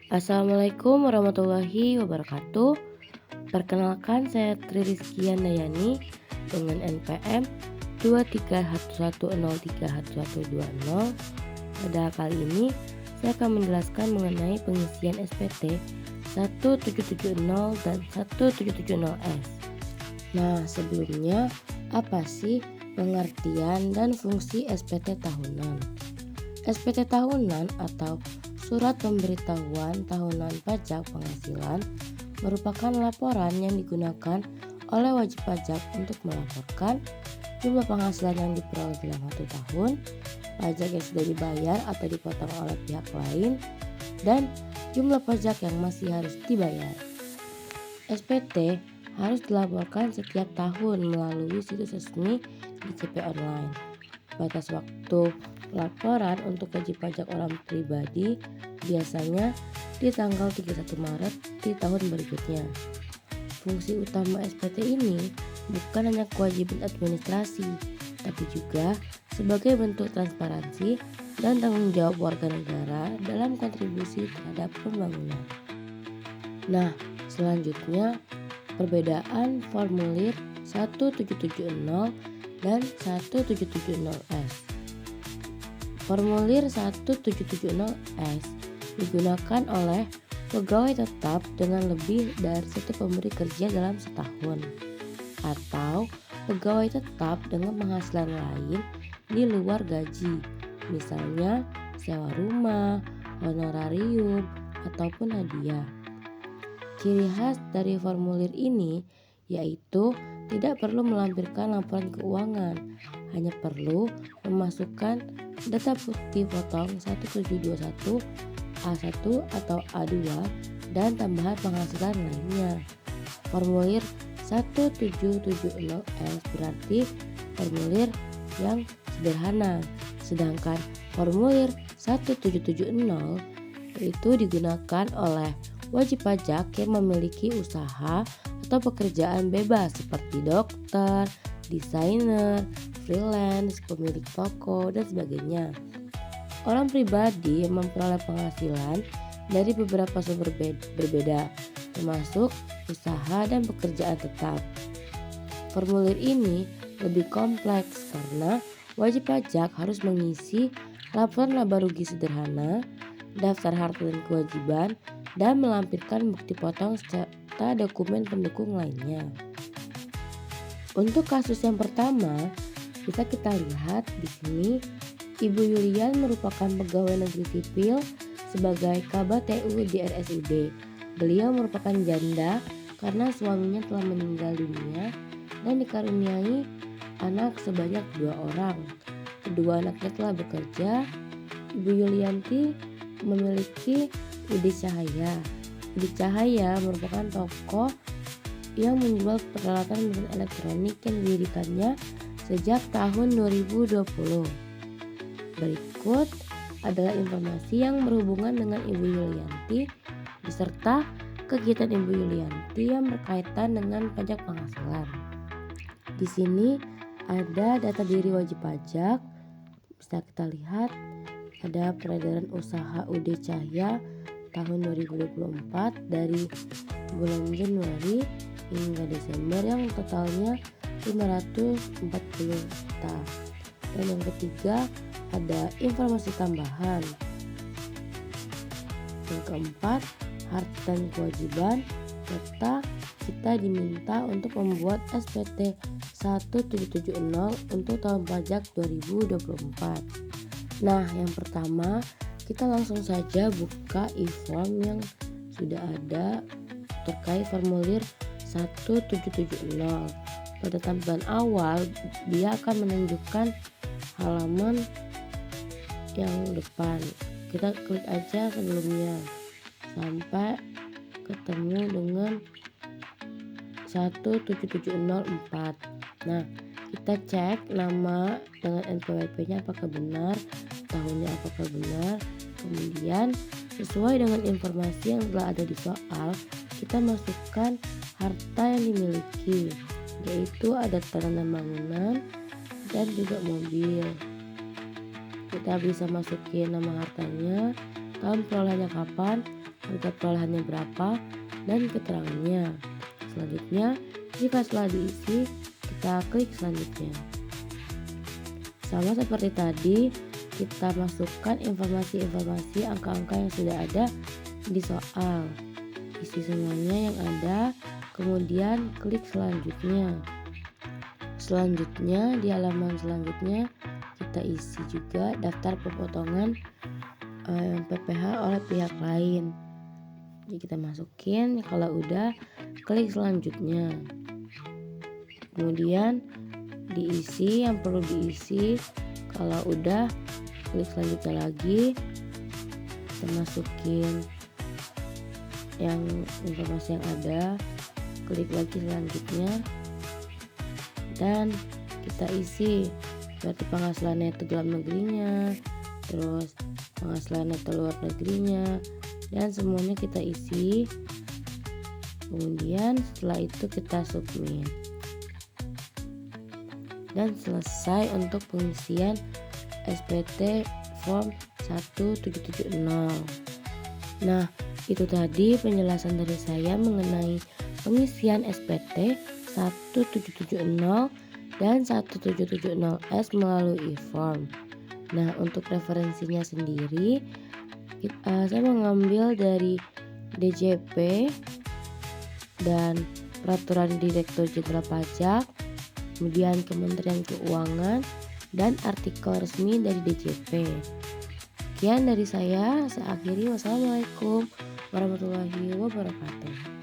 Assalamualaikum warahmatullahi wabarakatuh. Perkenalkan, saya Tri Rizkian Dayani dengan NPM 2311031120. Pada kali ini saya akan menjelaskan mengenai pengisian SPT 1770 dan 1770S. Nah, sebelumnya apa sih pengertian dan fungsi SPT tahunan? SPT tahunan atau Surat Pemberitahuan Tahunan Pajak Penghasilan merupakan laporan yang digunakan oleh wajib pajak untuk melaporkan jumlah penghasilan yang diperoleh dalam 1 tahun, pajak yang sudah dibayar atau dipotong oleh pihak lain, dan jumlah pajak yang masih harus dibayar. SPT harus dilaporkan setiap tahun melalui situs resmi DJP online. Batas waktu laporan untuk wajib pajak orang pribadi biasanya di tanggal 31 Maret di tahun berikutnya. Fungsi utama SPT ini bukan hanya kewajiban administrasi, tapi juga sebagai bentuk transparansi dan tanggung jawab warga negara dalam kontribusi terhadap pembangunan. Nah, selanjutnya perbedaan formulir 1770 dan 1770S. Formulir 1770S digunakan oleh pegawai tetap dengan lebih dari satu pemberi kerja dalam setahun, atau pegawai tetap dengan penghasilan lain di luar gaji, misalnya sewa rumah, honorarium, ataupun hadiah. Ciri khas dari formulir ini yaitu tidak perlu melampirkan laporan keuangan, hanya perlu memasukkan data bukti potong 1721, A1 atau A2, dan tambahan penghasilan lainnya. Formulir 1770S berarti formulir yang sederhana, sedangkan formulir 1770 itu digunakan oleh wajib pajak yang memiliki usaha atau pekerjaan bebas seperti dokter, desainer, freelance, pemilik toko, dan sebagainya. Orang pribadi yang memperoleh penghasilan dari beberapa sumber berbeda, termasuk usaha dan pekerjaan tetap. Formulir ini lebih kompleks karena wajib pajak harus mengisi laporan laba rugi sederhana, daftar harta dan kewajiban, dan melampirkan bukti potong serta dokumen pendukung lainnya. Untuk kasus yang pertama, bisa kita lihat di sini, Ibu Yulian merupakan pegawai negeri sipil sebagai Kabak TU di RSUD. Beliau merupakan janda karena suaminya telah meninggal dunia dan dikaruniai anak sebanyak 2 orang. Kedua anaknya telah bekerja. Ibu Yulianti memiliki Budi Cahaya. Budi Cahaya merupakan toko yang menjual peralatan mesin elektronik yang didirikannya sejak tahun 2020. Berikut adalah informasi yang berhubungan dengan Ibu Yulianti beserta kegiatan Ibu Yulianti yang berkaitan dengan pajak penghasilan. Di sini ada data diri wajib pajak. Bisa kita lihat ada peredaran usaha UD Cahya tahun 2024 dari bulan Januari hingga Desember yang totalnya 540 juta. Dan yang ketiga ada informasi tambahan. Yang keempat, harta dan kewajiban, serta kita diminta untuk membuat SPT 1770 untuk tahun pajak 2024. Nah, yang pertama kita langsung saja buka e-form yang sudah ada terkait formulir 1770. Pada tampilan awal dia akan menunjukkan halaman yang depan. Kita klik aja sebelumnya sampai ketemu dengan 17704. Nah, kita cek nama dengan NPWP-nya apakah benar, tahunnya apakah benar. Kemudian sesuai dengan informasi yang telah ada di soal, kita masukkan harta yang dimiliki, yaitu ada tanah dan bangunan dan juga mobil. Kita bisa masukin nama hartanya, tahun perolehannya kapan, harga perolehannya berapa, dan keterangannya. Selanjutnya, jika setelah diisi, kita klik selanjutnya. Sama seperti tadi, kita masukkan informasi-informasi angka-angka yang sudah ada di soal. Isi semuanya yang ada, kemudian klik selanjutnya. Selanjutnya, di halaman selanjutnya kita isi juga daftar pemotongan PPh oleh pihak lain. Jadi kita masukin, kalau udah klik selanjutnya. Kemudian diisi yang perlu diisi, kalau udah klik selanjutnya lagi. Kita masukin yang informasi yang ada, klik lagi selanjutnya, dan kita isi berarti penghasilan neto dalam negerinya, terus penghasilan neto luar negerinya, dan semuanya kita isi. Kemudian setelah itu kita submit, dan selesai untuk pengisian SPT form 1770. Nah, itu tadi penjelasan dari saya mengenai pengisian SPT 1770 dan 1770S melalui e-form. Nah, untuk referensinya sendiri, saya mengambil dari DJP dan Peraturan Direktur Jenderal Pajak, kemudian Kementerian Keuangan, dan artikel resmi dari DJP. Sekian dari saya akhiri. Wassalamualaikum warahmatullahi wabarakatuh.